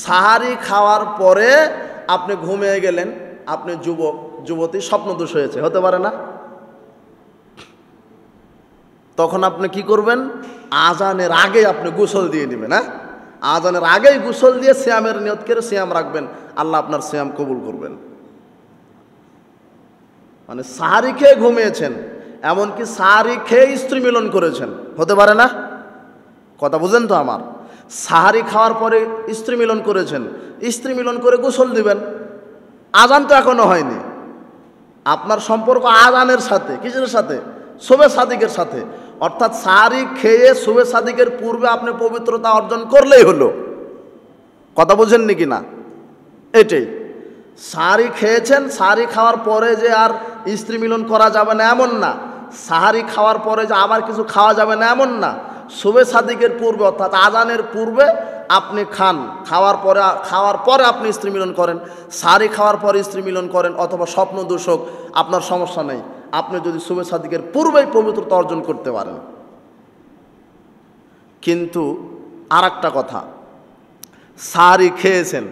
সাহারি খাওয়ার পরে আপনি ঘুমিয়ে গেলেন, আপনি যুবক যুবতী, স্বপ্নদোষ হয়েছে, হতে পারে না? তখন আপনি কি করবেন? আজানের আগে আপনি গোসল দিয়ে নেবেন। হ্যাঁ, আজানের আগেই গোসল দিয়ে সিয়ামের নিয়ত করে সিয়াম রাখবেন, আল্লাহ আপনার সিয়াম কবুল করবেন। মানে সাহারি খেয়ে ঘুমিয়েছেন, এমনকি সাহারি খেয়ে স্ত্রী মিলন করেছেন, হতে পারে না? কথা বুঝেন তো আমার? সাহারি খাওয়ার পরে স্ত্রী মিলন করেছেন, স্ত্রী মিলন করে গোসল দিবেন, আজান তো এখনো হয়নি। আপনার সম্পর্ক আজানের সাথে, কিসের সাথে? শবে সাদিকের সাথে। অর্থাৎ সাহারি খেয়ে শবে সাদিকের পূর্বে আপনি পবিত্রতা অর্জন করলেই হলো। কথা বুঝেননি কি না? এটাই, সাহারি খেয়েছেন, সাহারি খাওয়ার পরে যে আর স্ত্রী মিলন করা যাবে না এমন না, সাহারি খাওয়ার পরে যে আবার কিছু খাওয়া যাবে না এমন না। শবে সাদিকের পূর্বে অর্থাৎ আজানের পূর্বে আপনি খান, খাওয়ার পরে আপনি স্ত্রী মিলন করেন, সাহারি খাওয়ার পরে স্ত্রী মিলন করেন, অথবা স্বপ্ন দোষক, আপনার সমস্যা নেই, আপনি যদি শবে সাদিকের পূর্বেই পবিত্রতা অর্জন করতে পারেন। কিন্তু আর একটা কথা, সাহারি খেয়েছেন,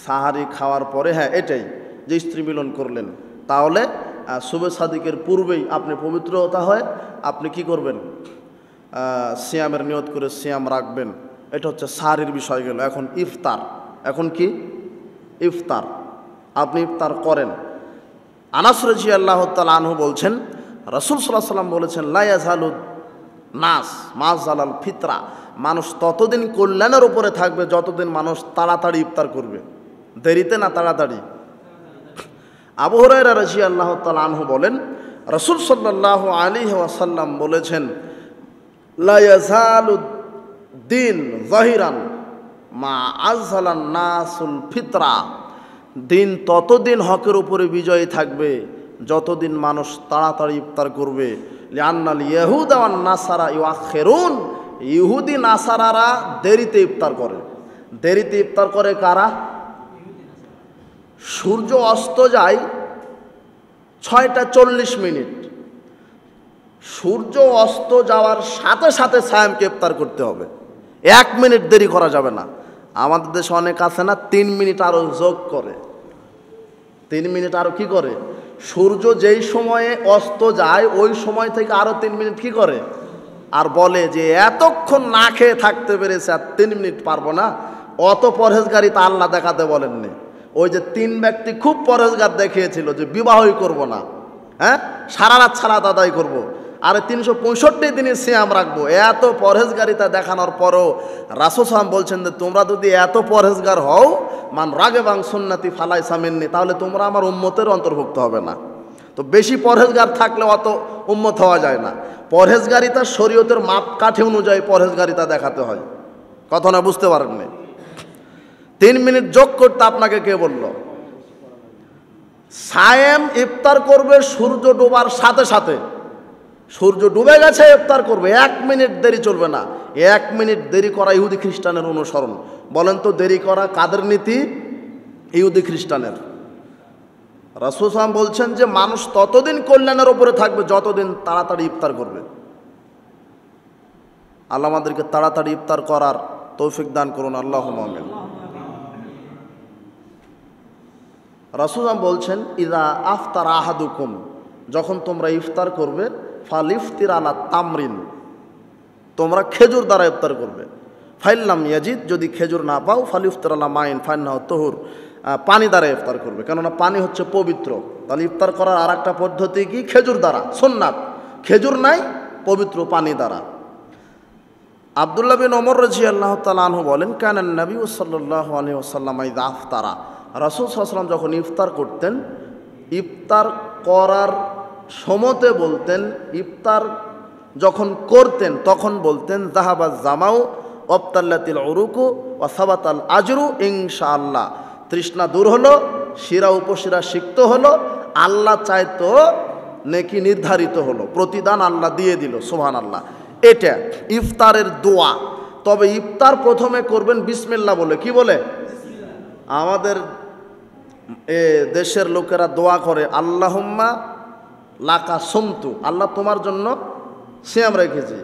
সাহারি খাওয়ার পরে, হ্যাঁ এটাই, যে স্ত্রী মিলন করলেন, তাহলে শবে সাদিকের পূর্বেই আপনি পবিত্রতা হয় আপনি কি করবেন? সিয়ামের নিয়ত করে সিয়াম রাখবেন। এটা হচ্ছে সাহারির বিষয় গেল। এখন ইফতার, এখন কি? ইফতার, আপনি ইফতার করেন। আনাস রাদিয়াল্লাহু তাআলা আনহু বলছেন, রাসূল সাল্লাল্লাহু আলাইহি ওয়াসাল্লাম বলেছেন, লা ইয়াজালু নাস মা জালাল ফিতরা, মানুষ ততদিন কল্যাণের উপরে থাকবে যতদিন মানুষ তাড়াতাড়ি ইফতার করবে। দেরিতে না তাড়াতাড়ি? আবু হুরায়রা রাদিয়াল্লাহু তাআলা আনহু বলেন, রাসূল সাল্লাল্লাহু আলাইহি ওয়াসাল্লাম বলেছেন, লা ইয়াজালু দিন যাহিরান মা আযহালান নাসুল ফিতরা, দিন ততদিন হকের উপরে বিজয়ী থাকবে যতদিন মানুষ তাড়াতাড়ি ইফতার করবে। লিআন্নাল ইয়াহুদা ওয়ান নাসারা ইউআখিরুন, ইহুদি নাসারারা দেরিতে ইফতার করে। দেরিতে ইফতার করে কারা? সূর্য অস্ত যায় 6টা 40 মিনিট, সূর্য অস্ত যাওয়ার সাথে সাথে সায়ামকে ইফতার করতে হবে, 1 মিনিট দেরি করা যাবে না। আমাদের দেশে অনেক আছে না 3 মিনিট আরও যোগ করে, 3 মিনিট আরও কি করে? সূর্য যেই সময়ে অস্ত যায় ওই সময় থেকে আরও 3 মিনিট কি করে? আর বলে যে এতক্ষণ না খেয়ে থাকতে পেরেছে, আর 3 মিনিট পারবো না। অত পরহেজগারি তা আল্লাহ দেখাতে বলেননি। ওই যে 3 ব্যক্তি খুব পরহেজগার দেখিয়েছিল যে বিবাহই করব না, হ্যাঁ সারা রাত সালাত আদায় করব, আর 365 দিনে সিয়াম রাখবো, এত পরহেজগারিতা দেখানোর পরও রাসূল সাল্লাল্লাহু আলাইহি ওয়াসাল্লাম বলছেন যে তোমরা যদি এত পরহেজগার হও, মান রাগিবা আন সুন্নতি ফালাইসা মিন্নি, তাহলে তোমরা আমার উম্মতের অন্তর্ভুক্ত হবে না। তো বেশি পরহেজগার থাকলে অত উম্মত হওয়া যায় না। পরহেজগারিতা শরীয়তের মাপকাঠি অনুযায়ী পরহেজগারিতা দেখাতে হয়। কথা না বুঝতে পারেননি? 3 মিনিট যোগ করতে আপনাকে কে বলল? সায়েম ইফতার করবে সূর্য ডোবার সাথে সাথে, সূর্য ডুবে গেছে ইফতার করবে, 1 মিনিট দেরি চলবে না। 1 মিনিট দেরি করা ইহুদি খ্রিস্টানের অনুসরণ। বলেন তো দেরি করা কাদের নীতি? ইহুদি খ্রিস্টানের। রাসূল সাল্লাল্লাহু আলাইহি ওয়াসাল্লাম বলছেন যে মানুষ ততদিন কল্যাণের উপরে থাকবে যতদিন তাড়াতাড়ি ইফতার করবে। আল্লাহ আমাদেরকে তাড়াতাড়ি ইফতার করার তৌফিক দান করুন, আল্লাহুম্মা আমিন। রাসূল সাল্লাল্লাহু আলাইহি ওয়াসাল্লাম বলছেন, ইযা আফতার আহাদুকুম, যখন তোমরা ইফতার করবে, ফালিফতির আলা তামরিন, তোমরা খেজুর দ্বারা ইফতার করবে। ফাইল্লাম ইয়াজিদ, যদি খেজুর না পাও, ফালিফতির আলা মাইন ফাইন্নাহু তুহুর, পানি দ্বারা ইফতার করবে, কেননা পানি হচ্ছে পবিত্র। তাহলে ইফতার করার আর একটা পদ্ধতি কি? খেজুর দ্বারা, সুন্নাত। খেজুর নাই, পবিত্র পানি দ্বারা। আব্দুল্লাহ বিন ওমর রাদিয়াল্লাহু তাআলা আনহু বলেন, কানান নবী সাল্লাল্লাহু আলাইহি ওয়াসাল্লাম ইযা আফতারা, রাসূল সাল্লাল্লাহু আলাইহি ওয়াসাল্লাম যখন ইফতার করতেন, ইফতার করার সময়তে বলতেন, ইফতার যখন করতেন তখন বলতেন, যাহাবাজ জামাউ ওয়াবতাল্লাতিল উরুকু ওয়া সাবাতাল আজরু ইনশাআল্লাহ, তৃষ্ণা দূর হলো, শিরা উপশিরা সিক্ত হলো, আল্লাহ চাইতো নেকি নির্ধারিত হলো, প্রতিদান আল্লাহ দিয়ে দিল, সুবহানাল্লাহ। এটা ইফতারের দোয়া। তবে ইফতার প্রথমে করবেন বিসমিল্লাহ বলে। কি বলে? আমাদের দেশের লোকেরা দোয়া করে, আল্লাহুম্মা লাকা সুমতু, আল্লাহ তোমার জন্য সিয়াম রেখেছি।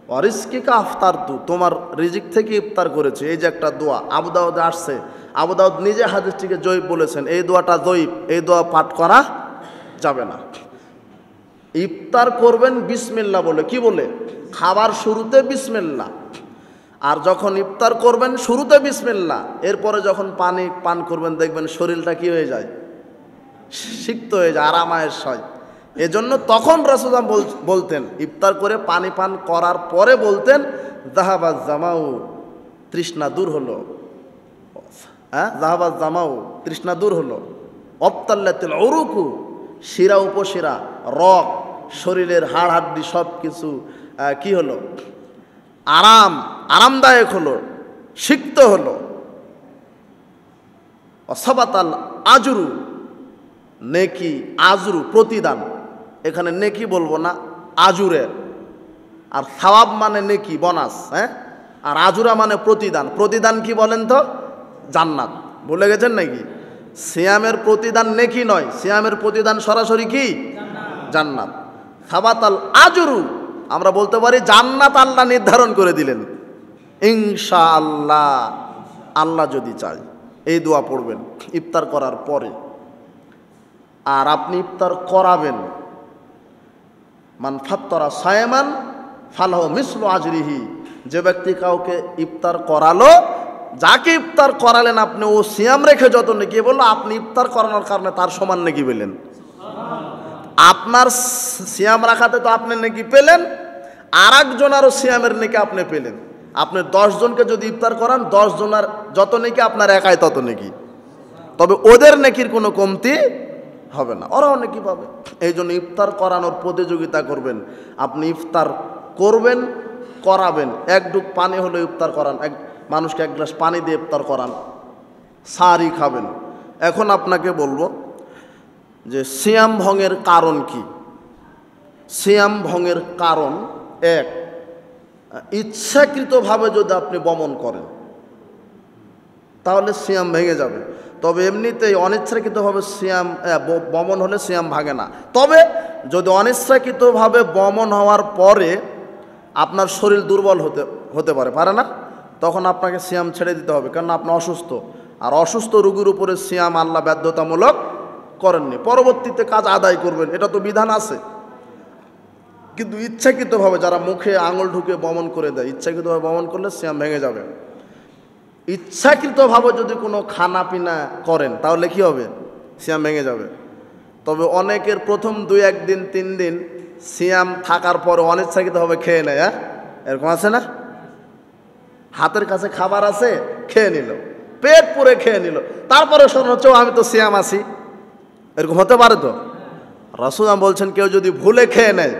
ওয়ারিজকিকা আফতারতু, তোমার রিজিক থেকে ইফতার করেছে। এই যে একটা দোয়া আবু দাউদে আসছে, আবু দাউদ নিজে হাদিসটিকে জয়ীফ বলেছেন, এই দোয়াটা জয়ীফ, এই দোয়া পাঠ করা যাবে না। ইফতার করবেন বিসমিল্লাহ বলে, কি বলে? খাবার শুরুতে বিসমিল্লাহ। আর যখন ইফতার করবেন শুরুতে বিসমিল্লাহ, এরপরে যখন পানি পান করবেন দেখবেন শরীরটা কি হয়ে যায়, সিক্ত হয়ে যায়, আরামায়েশ হয়। এজন্য তখন রাসূলুল্লাহ বলতেন, ইফতার করে পানি পান করার পরে বলতেন যাহাবাজ জামাউ, তৃষ্ণা দূর হলো। হ্যাঁ, যাহাবাজ জামাউ, তৃষ্ণা দূর হলো। অবতাল্লাতিল উরুকু, শিরা উপশিরা, রগ, শরীরের হাড় হাড্ডি সব কিছু কি হলো, আরামদায়ক হলো, সিক্ত হলো। অসাবাতাল আজরু, নেকি, আজরু প্রতিদান, এখানে নেকি বলবো না, আজুরে। আর সাওয়াব মানে নেকি, বোনাস। হ্যাঁ, আর আজুরা মানে প্রতিদান। প্রতিদান কি বলেন তো? জান্নাত। ভুলে গেছেন নাকি? সিয়ামের প্রতিদান নেকি নয়, সিয়ামের প্রতিদান সরাসরি কি? জান্নাত। সাবাতাল আজরু, আমরা বলতে পারি জান্নাত আল্লাহ নির্ধারণ করে দিলেন ইনশাআল্লাহ, আল্লাহ যদি চায়। এই দোয়া পড়বেন ইফতার করার পরে। আর আপনি ইফতার করাবেন, মান ফাত্তরা সায়মান ফালাহু মিসলু আজরিহি, যে ব্যক্তি কাউকে ইফতার করালো, যাকে ইফতার করালেন আপনি, ও সিয়াম রেখে যত নেকি বললো, আপনি ইফতার করানোর কারণে তার সমান নেকি পেলেন। আপনার সিয়াম রাখাতে তো আপনি নেকি পেলেন, আর একজনেরও সিয়ামের নেকি আপনি পেলেন। আপনি 10 জনকে যদি ইফতার করান, 10 জনের যত নেকি আপনার একাই তত নেকি, তবে ওদের নেকির কোনো কমতি হবে না, ওরাও নেকি পাবে। এই জন্য ইফতার করানোর প্রতিযোগিতা করবেন। আপনি ইফতার করবেন, করাবেন। এক ডুব পানি হলো ইফতার করান, এক মানুষকে এক গ্লাস পানি দিয়ে ইফতার করান, সারি খাবেন। এখন আপনাকে বলবো যে সিয়াম ভঙ্গের কারণ কি। সিয়াম ভঙ্গের কারণ, এক, ইচ্ছাকৃতভাবে যদি আপনি বমন করেন তাহলে সিয়াম ভেঙে যাবে। তবে এমনিতেই অনিচ্ছাকৃতভাবে সিয়াম বমন হলে সিয়াম ভাঙে না। তবে যদি অনিচ্ছাকৃতভাবে বমন হওয়ার পরে আপনার শরীর দুর্বল হতে পারে না, তখন আপনাকে সিয়াম ছেড়ে দিতে হবে, কারণ আপনি অসুস্থ। আর অসুস্থ রোগীর উপরে সিয়াম আল্লাহ বাধ্যতামূলক করেননি, পরবর্তীতে কাজ আদায় করবেন, এটা তো বিধান আছে। কিন্তু ইচ্ছাকৃতভাবে যারা মুখে আঙুল ঢুকে বমন করে দেয়, ইচ্ছাকৃতভাবে বমন করলে সিয়াম ভেঙে যাবে। ইচ্ছাকৃতভাবে যদি কোনো খানা পিনা করেন তাহলে কি হবে? সিয়াম ভেঙে যাবে। তবে অনেকের প্রথম 2-1 দিন 3 দিন সিয়াম থাকার পরে অনিচ্ছাকৃতভাবে খেয়ে নেয়। হ্যাঁ, এরকম আছে না? হাতের কাছে খাবার আছে, খেয়ে নিল, পেট পুরে খেয়ে নিল, তারপরে স্মরণ হচ্ছে আমি তো সিয়াম আছি। এরকম হতে পারে তো? রাসূল বলছেন কেউ যদি ভুলে খেয়ে নেয়,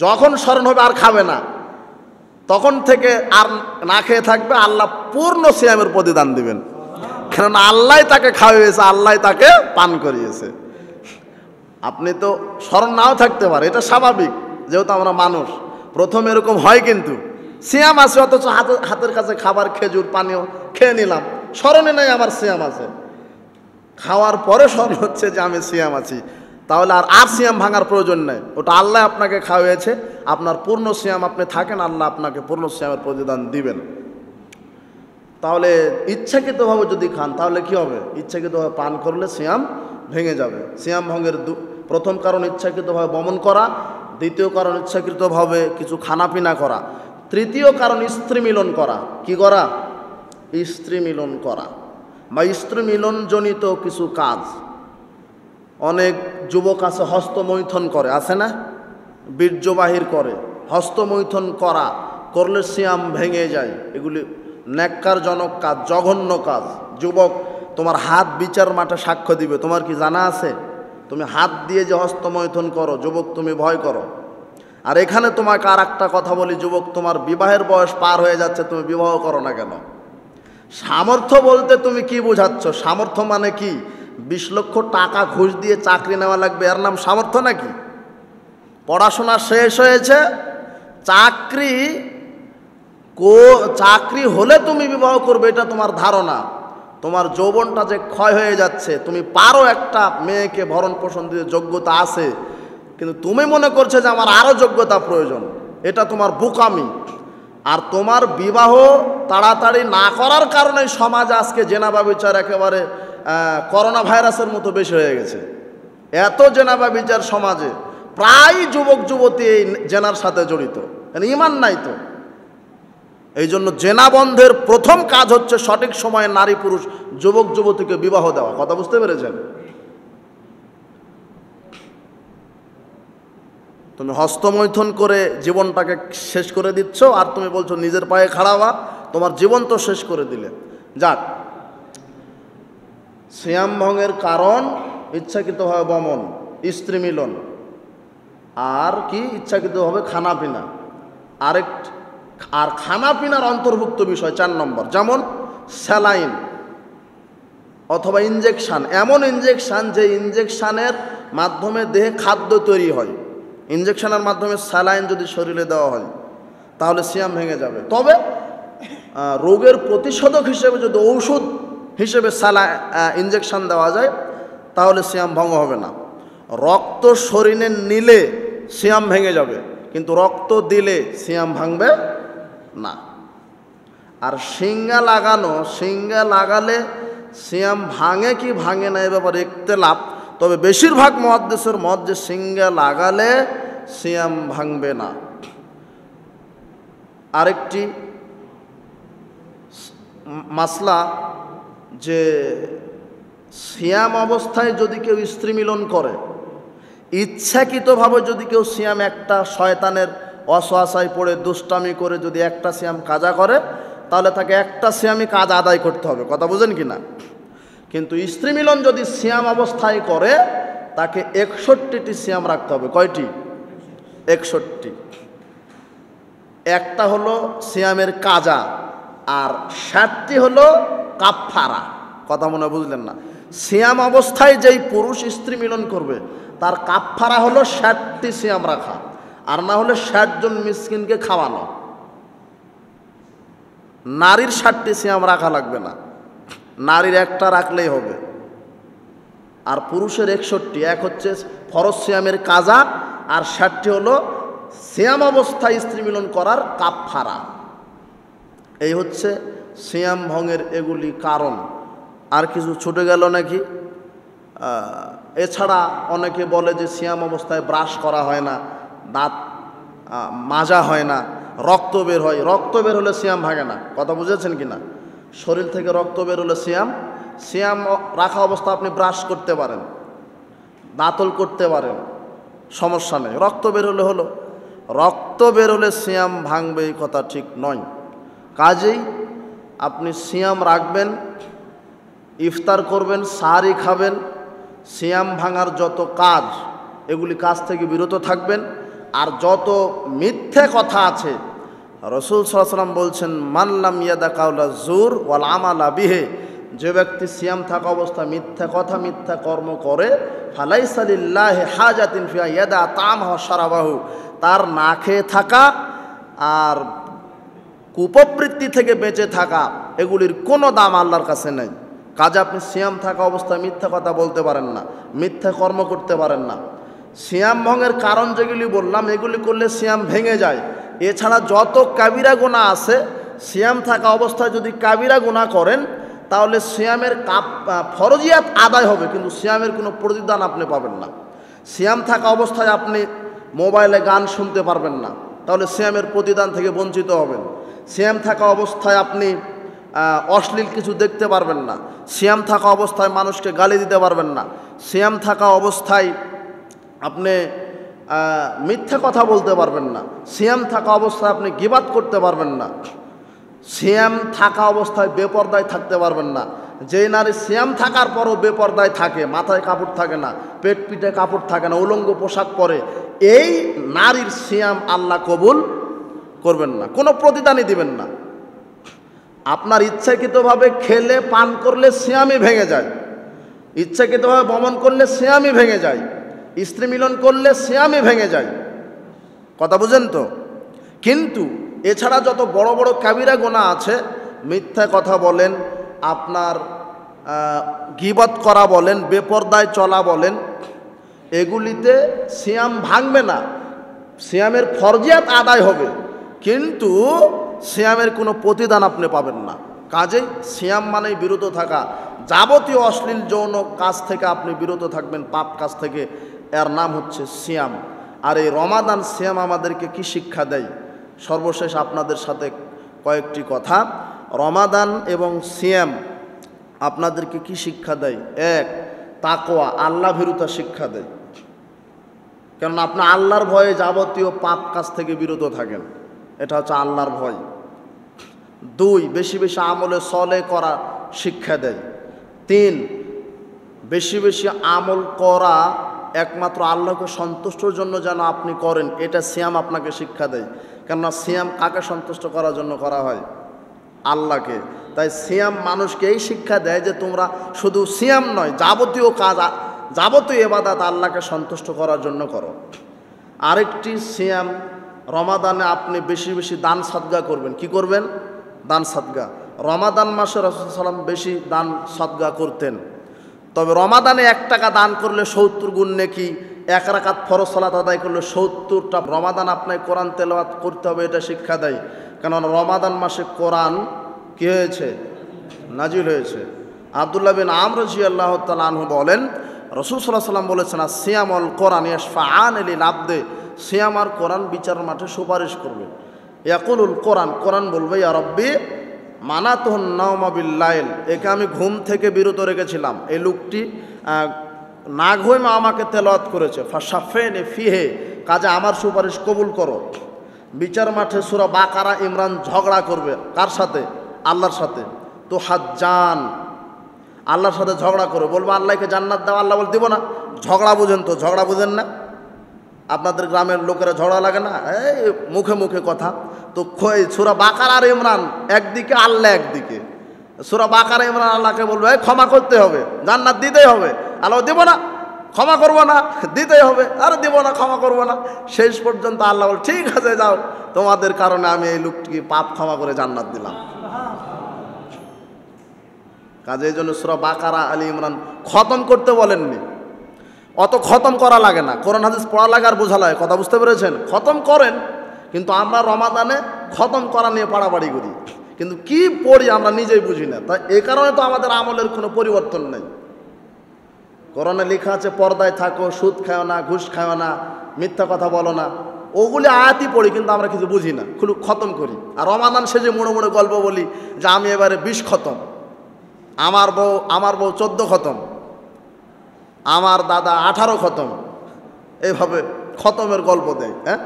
যখন স্মরণ হবে আর খাবে না, তখন থেকে আর না খেয়ে থাকবে, আল্লাহ পূর্ণ সিয়ামের প্রতিদান দিবেন। কেননা আল্লাহ তাকে খাওয়িয়েছে, আল্লাহ তাকে পান করিয়েছে। আপনি তো স্মরণ নাও থাকতে পারে, এটা স্বাভাবিক, যেহেতু আমরা মানুষ। প্রথম এরকম হয়, কিন্তু সিয়াম আছে অথচ হাতের কাছে খাবার, খেজুর, পানীয় খেয়ে নিলাম, স্মরণে নেই আমার সিয়াম আছে। খাওয়ার পরে স্মরণ হচ্ছে যে আমি সিয়াম আছি, তাহলে আর সিয়াম ভাঙার প্রয়োজন নেই। ওটা আল্লাহ আপনাকে খাওয়াইছে, আপনার পূর্ণ সিয়াম আপনি থাকেন, আল্লাহ আপনাকে পূর্ণ সিয়ামের প্রতিদান দিবেন। তাহলে ইচ্ছাকৃতভাবে যদি খান তাহলে কি হবে? ইচ্ছাকৃতভাবে পান করলে সিয়াম ভেঙে যাবে। সিয়াম ভঙ্গের প্রথম কারণ ইচ্ছাকৃতভাবে বমন করা, দ্বিতীয় কারণ ইচ্ছাকৃতভাবে কিছু খানাপিনা করা, তৃতীয় কারণ স্ত্রী মিলন করা। কি করা? স্ত্রী মিলন করা বা স্ত্রী মিলনজনিত কিছু কাজ। অনেক যুবক আছে হস্তমৈথুন করে, আছে না? বীর্য বাহির করে, হস্তমৈথুন করলে সিয়াম ভেঙে যায়। এগুলি ন্যাক্কারজনক কাজ, জঘন্য কাজ। যুবক, তোমার হাত বিচার মাঠে সাক্ষ্য দিবে। তোমার কি জানা আছে তুমি হাত দিয়ে যে হস্তমৈথুন করো? যুবক, তুমি ভয় করো। আর এখানে তোমাকে আর একটা কথা বলি, যুবক, তোমার বিবাহের বয়স পার হয়ে যাচ্ছে, তুমি বিবাহ করো না কেন? সামর্থ্য বলতে তুমি কি বোঝাচ্ছ? সামর্থ্য মানে কি? 20 লক্ষ টাকা ঘুষ দিয়ে চাকরি নেওয়া লাগবে, এর নাম সামর্থ্য নাকি? পড়াশোনা শেষ হয়েছে, চাকরি হলে তুমি বিবাহ করবে, এটা তোমার ধারণা। তোমার যৌবনটা যে ক্ষয় হয়ে যাচ্ছে, তুমি পারো একটা মেয়েকে ভরণ পোষণ দিতে, যোগ্যতা আছে, কিন্তু তুমি মনে করছো যে আমার আরও যোগ্যতা প্রয়োজন, এটা তোমার বোকামি। আর তোমার বিবাহ তাড়াতাড়ি না করার কারণে সমাজে আজকে জেনা ব্যভিচার একেবারে করোনা ভাইরাসের মতো বেশি হয়ে গেছে। এত জেনা ব্যভিচার সমাজে, প্রায় যুবক যুবতী এই জেনার সাথে জড়িত, ঈমান নাই তো। এই জন্য জেনা বন্ধের প্রথম কাজ হচ্ছে সঠিক সময়ে নারী পুরুষ যুবক যুবতীকে বিবাহ দেওয়া। কথা বুঝতে পেরেছেন? তুমি হস্তমৈথুন করে জীবনটাকে শেষ করে দিচ্ছ, আর তুমি বলছো নিজের পায়ে খাড়া হওয়া, তোমার জীবন তো শেষ করে দিলে। যাক, সিয়াম ভঙ্গের কারণ ইচ্ছাকৃতভাবে বমন, স্ত্রী মিলন, আর কি ইচ্ছাকৃতভাবে খানা পিনা। আর খানা পিনার অন্তর্ভুক্ত বিষয় 4 নম্বর, যেমন স্যালাইন অথবা ইনজেকশান। এমন ইনজেকশান যে ইনজেকশানের মাধ্যমে দেহে খাদ্য তৈরি হয়। ইনজেকশনের মাধ্যমে স্যালাইন যদি শরীরে দেওয়া হয় তাহলে সিয়াম ভেঙে যাবে। তবে রোগের প্রতিষেধক হিসেবে যদি ঔষধ হিসেবে ইনজেকশন দেওয়া যায় তাহলে সিয়াম ভঙ্গ হবে না। রক্ত শরীরে নিলে সিয়াম ভেঙে যাবে, কিন্তু রক্ত দিলে সিয়াম ভাঙবে না। আর শিঙ্গা লাগালে সিয়াম ভাঙে কি ভাঙে না এ ব্যাপারে ইখতিলাফ। তবে বেশিরভাগ মুহাদ্দিসের মত যে সিঙ্গা লাগালে সিয়াম ভাঙবে না। আরেকটি মাসলা যে সিয়াম অবস্থায় যদি কেউ স্ত্রী মিলন করে, ইচ্ছাকৃতভাবে যদি কেউ সিয়াম একটা শয়তানের ওয়াসওয়াসায় পড়ে দুষ্টামি করে যদি একটা সিয়াম কাজা করে, তাহলে তাকে একটা সিয়ামই কাজ আদায় করতে হবে। কথা বুঝেন কি না? কিন্তু স্ত্রী মিলন যদি সিয়াম অবস্থায় করে তাকে 61টি সিয়াম রাখতে হবে। কয়টি? 61। একটা হলো সিয়ামের কাজা, আর 60টি হলো কাফফারা। কথা মনে বুঝলেন না? সিয়াম অবস্থায় যেই পুরুষ স্ত্রী মিলন করবে তার কাফফারা হলো 60টি সিয়াম রাখা, আর না হলে 60 জন মিসকিনকে খাওয়ানো। নারীর 60টি সিয়াম রাখা লাগবে না, নারীর একটা রাখলেই হবে। আর পুরুষের 61। এক হচ্ছে ফরজ সিয়ামের কাজা, আর 60টি হলো সিয়াম অবস্থায় স্ত্রী মিলন করার কাফফারা। এই হচ্ছে সিয়াম ভঙ্গের এগুলি কারণ। আর কিছু ছুটে গেল নাকি? এছাড়া অনেকে বলে যে সিয়াম অবস্থায় ব্রাশ করা হয় না, দাঁত মাজা হয় না, রক্ত বের হয়। রক্ত বের হলে সিয়াম ভাঙে না। কথা বুঝেছেন কি না? শরীর থেকে রক্ত বের হলে সিয়াম রাখা অবস্থা আপনি ব্রাশ করতে পারেন, দাঁতল করতে পারেন, সমস্যা নেই। রক্ত বের হলে হলো, রক্ত বের হলে সিয়াম ভাঙবে এই কথা ঠিক নয়। কাজেই আপনি সিয়াম রাখবেন, ইফতার করবেন, সাহারি খাবেন, সিয়াম ভাঙার যত কাজ এগুলি কাজ থেকে বিরত থাকবেন। আর যত মিথ্যে কথা আছে, রাসূল সাল্লাল্লাহু আলাইহি ওয়াসাল্লাম বলছেন, মান লাম ইয়াদা কাওলা জুর ওয়াল আমালা বিহি, যে ব্যক্তি সিয়াম থাকা অবস্থা মিথ্যা কথা মিথ্যা কর্ম করে, ফালাইসা লিল্লাহি হাজাতিন ফিয়া ইয়াদা তা'আমাহু ওয়া শারাবাহু, তার না খেয়ে থাকা আর কুপবৃত্তি থেকে বেঁচে থাকা এগুলির কোনো দাম আল্লাহর কাছে নেই। কাজে আপনি সিয়াম থাকা অবস্থায় মিথ্যা কথা বলতে পারেন না, মিথ্যা কর্ম করতে পারেন না। সিয়াম ভঙ্গের কারণ যেগুলি বললাম এগুলি করলে সিয়াম ভেঙে যায়। এছাড়া যত কাবিরা গুনাহ আছে, সিয়াম থাকা অবস্থায় যদি কাবিরা গুনাহ করেন তাহলে সিয়ামের ফরজিয়াত আদায় হবে, কিন্তু সিয়ামের কোনো প্রতিদান আপনি পাবেন না। সিয়াম থাকা অবস্থায় আপনি মোবাইলে গান শুনতে পারবেন না, তাহলে সিয়ামের প্রতিদান থেকে বঞ্চিত হবেন। সিয়াম থাকা অবস্থায় আপনি অশ্লীল কিছু দেখতে পারবেন না। সিয়াম থাকা অবস্থায় মানুষকে গালি দিতে পারবেন না। সিয়াম থাকা অবস্থায় আপনি মিথ্যা কথা বলতে পারবেন না। সিয়াম থাকা অবস্থায় আপনি গীবাত করতে পারবেন না। সিয়াম থাকা অবস্থায় বেপরদায় থাকতে পারবেন না। যে নারী সিয়াম থাকার পরও বেপরদায় থাকে, মাথায় কাপড় থাকে না, পেট পিঠে কাপড় থাকে না, উলঙ্গ পোশাক পরে, এই নারীর সিয়াম আল্লাহ কবুল করবেন না, কোনো প্রতিদানই দিবেন না। আপনার ইচ্ছাকৃতভাবে খেলে পান করলে সিয়ামই ভেঙে যায়, ইচ্ছাকৃতভাবে বমন করলে সিয়ামই ভেঙে যায়, স্ত্রী মিলন করলে সিয়ামই ভেঙে যায়। কথা বুঝেন তো? কিন্তু এছাড়া যত বড় বড় কাবিরা গুনাহ আছে, মিথ্যা কথা বলেন, আপনার গীবত করা বলেন, বেপরদায় চলা বলেন, এগুলিতে সিয়াম ভাঙবে না, সিয়ামের ফরজিয়াত আদায় হবে, কিন্তু সিয়ামের কোনো প্রতিদান আপনি পাবেন না। কাজেই সিয়াম মানেই বিরত থাকা, যাবতীয় অশ্লীল যৌন কাজ থেকে আপনি বিরত থাকবেন, পাপ কাজ থেকে, এর নাম হচ্ছে সিয়াম। আর এই রমাদান সিয়াম আমাদেরকে কি শিক্ষা দেয়? সর্বশেষ আপনাদের সাথে কয়েকটি কথা। রমাদান এবং সিয়াম আপনাদেরকে কি শিক্ষা দেয়? এক, তাকওয়া, আল্লাহ ভীরুতা শিক্ষা দেয়, কেননা আপনি আল্লাহর ভয়ে যাবতীয় পাপ কাজ থেকে বিরত থাকেন, এটা হচ্ছে আল্লাহর ভয়। দুই, বেশি বেশি আমলে সলে করা শিক্ষা দেয়। তিন, বেশি বেশি আমল করা একমাত্র আল্লাহকে সন্তুষ্টর জন্য যেন আপনি করেন, এটা সিয়াম আপনাকে শিক্ষা দেয়। কেননা সিয়াম কাকে সন্তুষ্ট করার জন্য করা হয়? আল্লাহকে। তাই সিয়াম মানুষকে এই শিক্ষা দেয় যে তোমরা শুধু সিয়াম নয়, যাবতীয় কাজ, যাবতীয় ইবাদত আল্লাহকে সন্তুষ্ট করার জন্য করো। আরেকটি সিয়াম, রমাদানে আপনি বেশি বেশি দান সদকা করবেন। কি করবেন? দান সদকা। রমাদান মাসে রাসূল সাল্লাল্লাহু আলাইহি ওয়াসাল্লাম বেশি দান সদকা করতেন। তবে রমাদানে 1 টাকা দান করলে 70 গুণ নেকি, 1 রাকাত ফরজ সালাত আদায় করলে 70টা। রমাদান আপনাকে কোরআন তেলাওয়াত করতে হবে, এটা শিক্ষা দেয়। কেননা রমাদান মাসে কোরআন কি হয়েছে? নাজিল হয়েছে। আব্দুল্লাহ বিন আমর রাদিয়াল্লাহু তাআলা আনহু বলেন, রাসূল সাল্লাল্লাহু আলাইহি ওয়াসাল্লাম বলেছেন, সিয়াম আল কোরআন ইয়াশফাআন লিল আবদে, সিয়াম আর কোরআন বিচার মাঠে সুপারিশ করবে। ইয়াকুলুল কোরআন, কোরআন বলবে, ইয়া রব্বি মানাতুহুন নাওমা বিল লাইল, একে আমি ঘুম থেকে বিরত রেখেছিলাম, এই লোকটি না ঘুমে আমাকে তেলাওয়াত করেছে। ফাশাফেনি ফিহে, কাজে আমার সুপারিশ কবুল করো। বিচার মাঠে সূরা বাকারা ইমরান ঝগড়া করবে, কার সাথে? আল্লাহর সাথে। তো হাজ্জান, আল্লাহর সাথে ঝগড়া করে বলবো আল্লাহকে জান্নাত দাও, আল্লাহ বল দিব না। ঝগড়া বুঝেন তো? ঝগড়া বুঝেন না? আপনাদের গ্রামের লোকেরা ঝগড়া লাগে না, এই মুখে মুখে কথা। তো সূরা বাকারা আর ইমরান একদিকে, আল্লাহ একদিকে। সূরা বাকারা ইমরান আল্লাহকে বলবে ক্ষমা করতে হবে, জান্নাত দিতেই হবে। আল্লাহ দিব না, ক্ষমা করবো না, দিতেই হবে। আর দিব না, ক্ষমা করবো না। শেষ পর্যন্ত আল্লাহ বল, ঠিক আছে যাও, তোমাদের কারণে আমি এই লোকটিকে পাপ ক্ষমা করে জান্নাত দিলাম। কাজে এই জন্য সূরা বাকারা আলী ইমরান খতম করতে বলেননি। অত খতম করা লাগে না, কোরআন হাদিস পড়া লাগে আর বোঝা লাগে, কথা বুঝতে পেরেছেন? খতম করেন, কিন্তু আমরা রমাদানে খতম করা নিয়ে পাড়াপাড়ি করি, কিন্তু কি পড়ি আমরা নিজেই বুঝি না। তাই এই কারণে তো আমাদের আমলের কোনো পরিবর্তন নেই। কোরআনে লেখা আছে পর্দায় থাকো, সুদ খাও না, ঘুষ খাও না, মিথ্যা কথা বলো না, ওগুলি আয়াতই পড়ি, কিন্তু আমরা কিছু বুঝি না, খুব খতম করি। আর রমাদান সেজে মুড়ো মুড়ো গল্প বলি যে আমি এবারে 20 খতম, আমার বউ 14 খতম, আমার দাদা 18 খতম, এইভাবে খতমের গল্প দেয়। হ্যাঁ,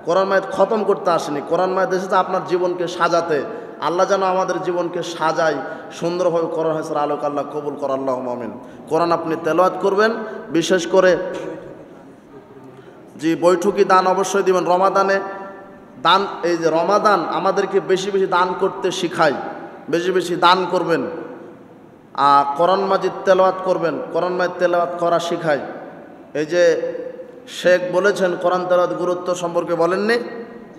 কোরআন মায়ের খতম করতে আসেনি, কোরআন মায়ের এসেছে আপনার জীবনকে সাজাতে। আল্লাহ যেন আমাদের জীবনকে সাজায় সুন্দরভাবে। কোরআন হাদিসের আলোক আল্লাহ কবুল কর, আল্লাহুম্মা আমিন। কোরআন আপনি তেলাওয়াত করবেন, বিশেষ করে জি বৈঠকি দান অবশ্যই দিবেন রমাদানে। দান, এই যে রমাদান আমাদেরকে বেশি বেশি দান করতে শিখায়, বেশি বেশি দান করবেন। কোরআন মাজিদ তেলাওয়াত করবেন, কোরআন মাজিদ তেলাওয়াত করা শিখায়। এই যে শেখ বলেছেন কোরআন তেলাওয়াত গুরুত্ব সম্পর্কে বলেননি,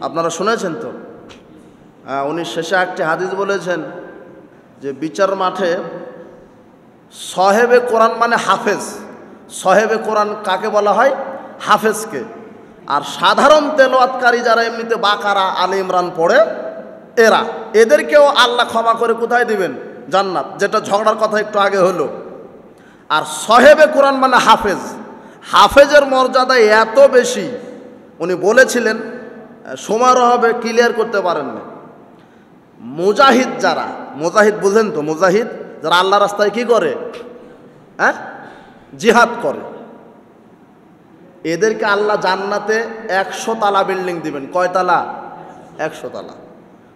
আপনারা শুনেছেন তো? উনি শেষে একটি হাদিস বলেছেন যে বিচার মাঠে সাহেবে কোরআন মানে হাফেজ। সাহেবে কোরআন কাকে বলা হয়? হাফেজকে। আর সাধারণ তেলাওয়াতকারী যারা এমনিতে বাকারা আলে ইমরান পড়ে, এদেরকেও আল্লাহ ক্ষমা করে কোথায় দিবেন? জান্নাত, যেটা ঝগড়ার কথা একটু আগে হলো। আর সাহেবে কোরআন মানে হাফেজ। হাফেজের মর্যাদা এত বেশি, উনি বলেছিলেন সমারোহে ক্লিয়ার করতে পারেননি। মুজাহিদ যারা, মুজাহিদ বুঝেন তো? মুজাহিদ যারা আল্লাহ রাস্তায় কি করে? হ্যাঁ, জিহাদ করে। এদেরকে আল্লাহ জান্নাতে 100 তালা বিল্ডিং দিবেন। কয় তালা? 100 তালা।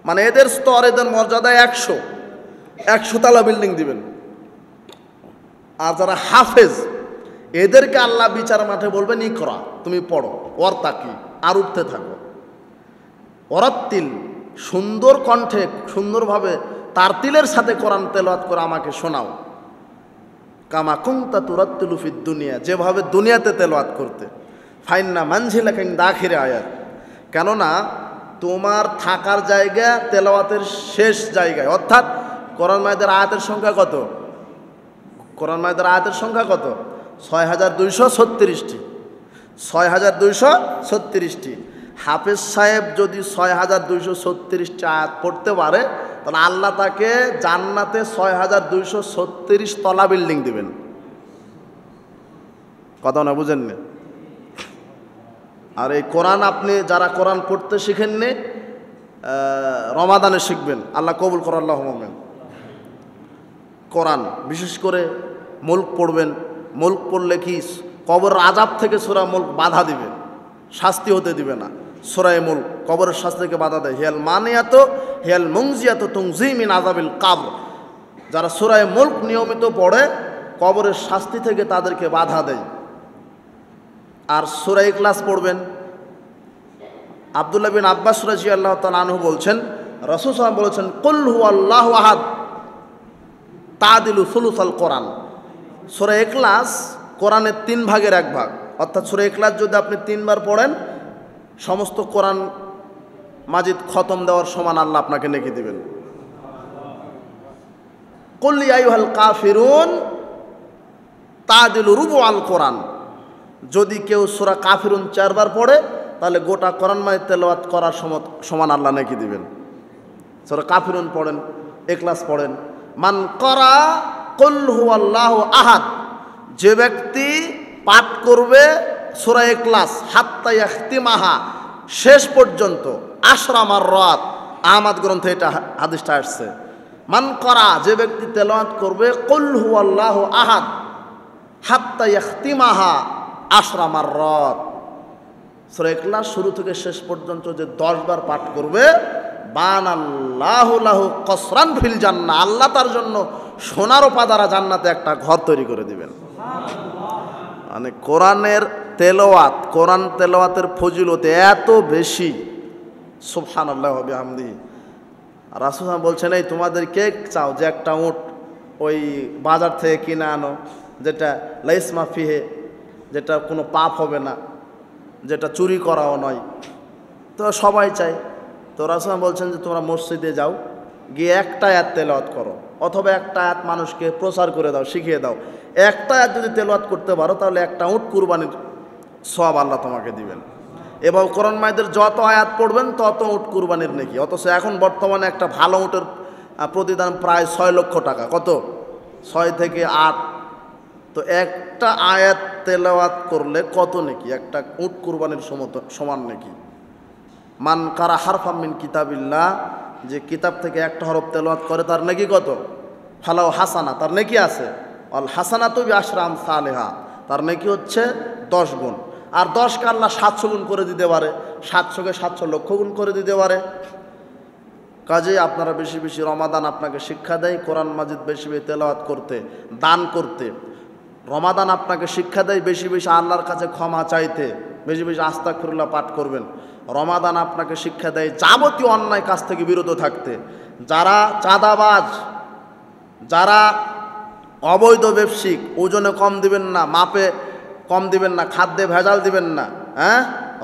মানে এদের স্তর, এদের মর্যাদা 100 তালা বিল্ডিং দিবেন। আর যারা হাফেজ, এদেরকে আল্লাহ বিচার মাঠে বলবেন ইকরা, তুমি পড়ো, ওয়ারতাকি, আর উঠতে থাকো। ওরাত্তিল, সুন্দর কণ্ঠে সুন্দরভাবে তারতিলের সাথে কোরআন তেলাওয়াত করে আমাকে শোনাও। কামা কুনতা তুরাত্তিলু ফিদ দুনিয়া, যেভাবে দুনিয়াতে তেলাওয়াত করতে। ফাইন্না মানজিলাকা ইনদা আখিরে আয়াত, কেননা তোমার থাকার জায়গা তেলাওয়াতের শেষ জায়গায়। অর্থাৎ কোরআন মাজিদের আয়াতের সংখ্যা কত? কোরআন মাজিদের আয়াতের সংখ্যা কত? 6236টি। 6236টি। হাফেজ সাহেব যদি ৬,২৩৬টা আয়াত পড়তে পারে তাহলে আল্লাহ তাকে জান্নাতে ৬,২৩৬ তলা বিল্ডিং দিবেন। কথা না বুঝেননি? আর এই কোরআন আপনি যারা কোরআন পড়তে শিখেননি রমাদানে শিখবেন, আল্লাহ কবুল করেন, আল্লাহুম্মা আমিন। কোরআন বিশেষ করে মুলক পড়বেন। মুলক পড়লে কি কবরের আযাব থেকে সূরা মুলক বাধা দিবে, শাস্তি হতে দিবে না। সূরা মুলক কবরের শাস্তি থেকে বাধা দেয়। হিয়াল মানিয়াত হিয়াল মুনজিয়াত তুনজি মিন আযাবিল কবর। যারা সূরা মুলক নিয়মিত পড়ে কবরের শাস্তি থেকে তাদেরকে বাধা দেয়। আর সূরা ইখলাস পড়বেন। আব্দুল্লাহ বিন আব্বাস রাদিয়াল্লাহু তাআলা আনহু বলছেন, রাসূল সাল্লাল্লাহু আলাইহি ওয়াসাল্লাম বলেছেন, কুল হুয়াল্লাহু আহাদ তাদিলু সুলুসাল কোরআন। সূরা ইখলাস কোরআনের 3 ভাগের 1 ভাগ। অর্থাৎ সূরা ইখলাস যদি আপনি 3 বার পড়েন সমস্ত কোরআন মাজিদ খতম দেওয়ার সমান আল্লাহ আপনাকে নেকি দিবেন। কুল ইয়া আইয়ুহাল কাফিরুন তাদিলু রুবুআল কোরআন। যদি কেউ সূরা কাফিরুন 4 বার পড়ে তাহলে গোটা কোরআন মাজিদ তেলাওয়াত করার সমান আল্লাহ নেকি দিবেন। সূরা কাফিরুন পড়েন, ইখলাস পড়েন। মান করা কুল হুয়াল্লাহু আহাদ, যে ব্যক্তি পাঠ করবে সূরা ইখলাস হাত্তা ইয়াখতিমাহা, শেষ পর্যন্ত, 10 মাররাত, আহমদ গ্রন্থে এটা হাদিসটা আসছে। মান করা, যে ব্যক্তি তেলাওয়াত করবে কুল হুয়াল্লাহু আহাদ হাত্তা ইয়াখতিমাহা 10 মাররাত, সূরা ইখলাস শুরু থেকে শেষ পর্যন্ত যে 10 বার পাঠ করবে, বানাল্লাহু লাহু কসরান ফিল জান্নাহ, আল্লাহ তার জন্য সোনার পাদারা জান্নাতে একটা ঘর তৈরি করে দিবেন। মানে কোরআনের তেলাওয়াত, কোরআন তেলাওয়াতের ফজিলত এত বেশি, সুবহানাল্লাহ ওয়া বিহামদিহি। আর রাসূল বলছেন, এই তোমাদের কে চাও যে একটা উট ওই বাজার থেকে কিনে আনো, যেটা লাইসমা ফিহে, যেটা কোনো পাপ হবে না, যেটা চুরি করাও নয়? তো সবাই চায়। তো রাসূল বলছেন যে তোমরা মসজিদে যাও, গিয়ে একটা আয়াত তেলাওয়াত করো, অথবা একটা আয়াত মানুষকে প্রচার করে দাও, শিখিয়ে দাও। একটা আয়াত যদি তেলাওয়াত করতে পারো তাহলে একটা উট কুরবানির সওয়াব আল্লাহ তোমাকে দিবেন। এবং কোরআন মাজিদের যত আয়াত পড়বেন তত উট কুরবানির নেকি। অথচ এখন বর্তমানে একটা ভালো উটের প্রতিদান প্রায় 6 লক্ষ টাকা। কত? 6 থেকে 8। তো একটা আয়াত তেলাওয়াত করলে কত নেকি? একটা উট কুরবানির সমান নেকি। মান কারা হারফাম মিন কিতাবিল্লাহ, যে কিতাব থেকে একটা হরফ তেলাওয়াত করে তার নেকি কত? ফালাও হাসানা, তার নেকি আছে। অল হাসানাতু বিআশরি আমসালিহা, তার নেকি হচ্ছে 10 গুণ। আর 10কে আল্লাহ 700 গুণ করে দিতে পারে, 700কে 700 লক্ষ গুণ করে দিতে পারে। কাজেই আপনারা বেশি বেশি, রমাদান আপনাকে শিক্ষা দেয় কোরআন মাজিদ বেশি বেশি তেলাওয়াত করতে, দান করতে। রমাদান আপনাকে শিক্ষা দেয় বেশি বেশি আল্লাহর কাছে ক্ষমা চাইতে, বেশি বেশি আস্তাগফিরুল্লাহ পাঠ করবেন। রমাদান আপনাকে শিক্ষা দেয় যাবতীয় অন্যায় কাজ থেকে বিরত থাকতে। যারা চাঁদাবাজ, যারা অবৈধ ব্যবসায়িক, ওজনে কম দিবেন না, মাপে কম দিবেন না, খাদ্যে ভেজাল দিবেন না, হ্যাঁ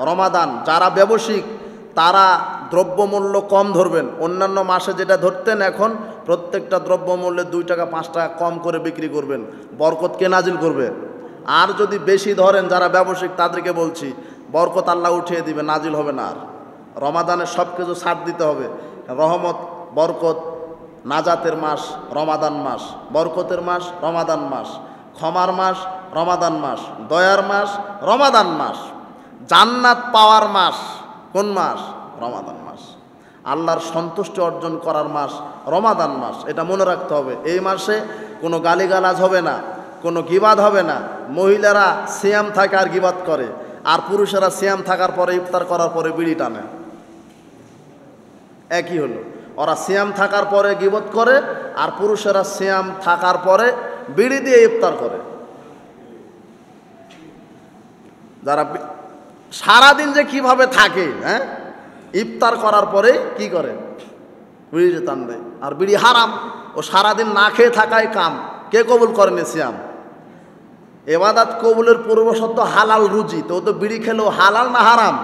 রমাদান। যারা ব্যবসায়িক তারা দ্রব্যমূল্য কম ধরবেন। অন্যান্য মাসে যেটা ধরতেন এখন প্রত্যেকটা দ্রব্যমূল্যে 2 টাকা 5 টাকা কম করে বিক্রি করবেন, বরকত কে নাজিল করবে। আর যদি বেশি ধরেন যারা ব্যবসায়িক তাদেরকে বলছি বরকত আল্লাহ উঠিয়ে দিবে, নাজিল হবে না। আর রমাদানে সব কিছু ছাড় দিতে হবে। রহমত, বরকত, নাজাতের মাস রমাদান মাস, বরকতের মাস রমাদান মাস, ক্ষমার মাস রমাদান মাস, দয়ার মাস রমাদান মাস, জান্নাত পাওয়ার মাস কোন মাস? রমাদান মাস। আল্লাহর সন্তুষ্টি অর্জন করার মাস রমাদান মাস, এটা মনে রাখতে হবে। এই মাসে কোনো গালিগালাজ হবে না, কোনো গিবাদ হবে না। মহিলারা সিয়াম থাকে আর গিবাদ করে, আর পুরুষেরা সিয়াম থাকার পরে ইফতার করার পরে বিড়ি টানে। একই হলো, ওরা সিয়াম থাকার পরে গিবত করে আর পুরুষেরা সিয়াম থাকার পরে বিড়ি দিয়ে ইফতার করে। যারা সারাদিন যে কিভাবে থাকে, হ্যাঁ ইফতার করার পরে কি করে? বিড়িতে টান দেয়। আর বিড়ি হারাম, ও সারাদিন না খেয়ে থাকায় কাম। কে কবুল করেনি সিয়াম? এবাদাত কবুলের পূর্ব শর্ত হালাল রুজি। তো ও তো বিড়ি খেলেও হালাল না হারাম?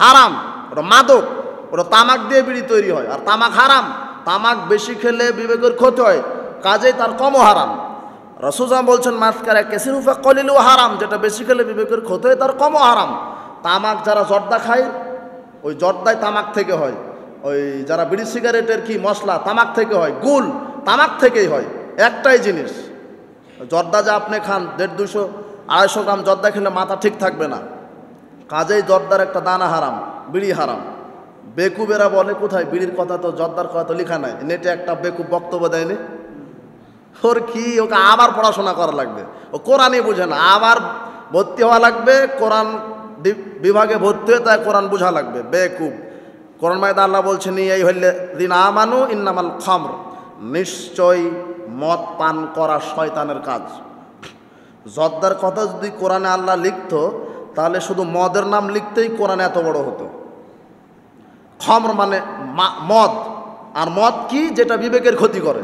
হারাম। ওটা মাদক, ওটা তামাক দিয়ে বিড়ি তৈরি হয়, আর তামাক হারাম। তামাক বেশি খেলে বিবেকের ক্ষতি হয়, কাজেই তার কমও হারাম। রাসূল বলছেন মাসকারা কাসিরু ফাকলিলু হারাম, যেটা বেশি খেলে বিবেকের ক্ষতি হয় তার কমও হারাম। তামাক যারা জর্দা খায় ওই জর্দায় তামাক থেকে হয়, ওই যারা বিড়ি সিগারেটের কি মশলা তামাক থেকে হয়, গুল তামাক থেকেই হয়, একটাই জিনিস। জর্দা যা আপনি খান 150-200-250 গ্রাম জর্দা খেলে মাথা ঠিক থাকবে না, কাজেই জর্দার একটা দানা হারাম, বিড়ি হারাম। বেকুবেরা বলে কোথায় বিড়ির কথা, তো জর্দার কথা তো লেখা নাই, নেটে একটা বেকুব বক্তব্য দেয়নি, ওর কি ওকে আবার পড়াশোনা করা লাগবে, ও কোরআনই বুঝে না, আবার ভর্তি হওয়া লাগবে, কোরআন বিভাগে ভর্তি হয়ে তাই কোরআন বোঝা লাগবে, বেকুব। কোরআন মায়েদা আল্লাহ বলছেন এই হইলে দিন আমানু ইন্নামাল খামর, নিশ্চয় মদ পান করা শয়তানের কাজ। জর্দার কথা যদি কোরআনে আল্লাহ লিখতো তাহলে শুধু মদের নাম লিখতেই কোরআনে এত বড় হতো। খামর মানে মদ, আর মদ কি, যেটা বিবেকের ক্ষতি করে,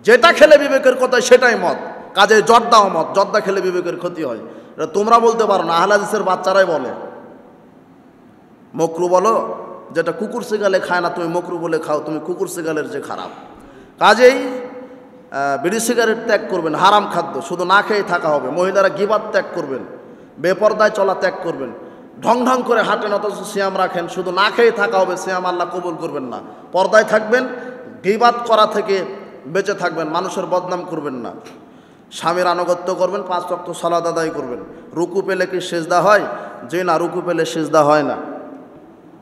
যেটা খেলে বিবেকের কথা সেটাই মদ, কাজে জর্দাও মদ, জর্দা খেলে বিবেকের ক্ষতি হয়। এটা তোমরা বলতে পারো না, আহলে হাদিসের বাচ্চারাই বলে। মকরু বলো, যেটা কুকুর শিগালে খায় না তুমি মকরু বলে খাও, তুমি কুকুর শিগালের যে খারাপ। কাজেই বিড়ি সিগারেট ত্যাগ করবেন, হারাম খাদ্য শুধু না খেয়ে থাকা হবে। মহিলারা গিবাত ত্যাগ করবেন, বেপরদায় চলা ত্যাগ করবেন। ঢং ঢং করে হাঁটেন অথচ সিয়াম রাখেন, শুধু না খেয়ে থাকা হবে, সিয়াম আল্লাহ কবুল করবেন না। পর্দায় থাকবেন, গিবাত করা থেকে বেঁচে থাকবেন, মানুষের বদনাম করবেন না। স্বামীর আনুগত্য করবেন, 5 ওয়াক্ত সালাত আদায় করবেন। রুকু পেলে কি সেজদা হয়? যে না, রুকু পেলে সেজদা হয় না।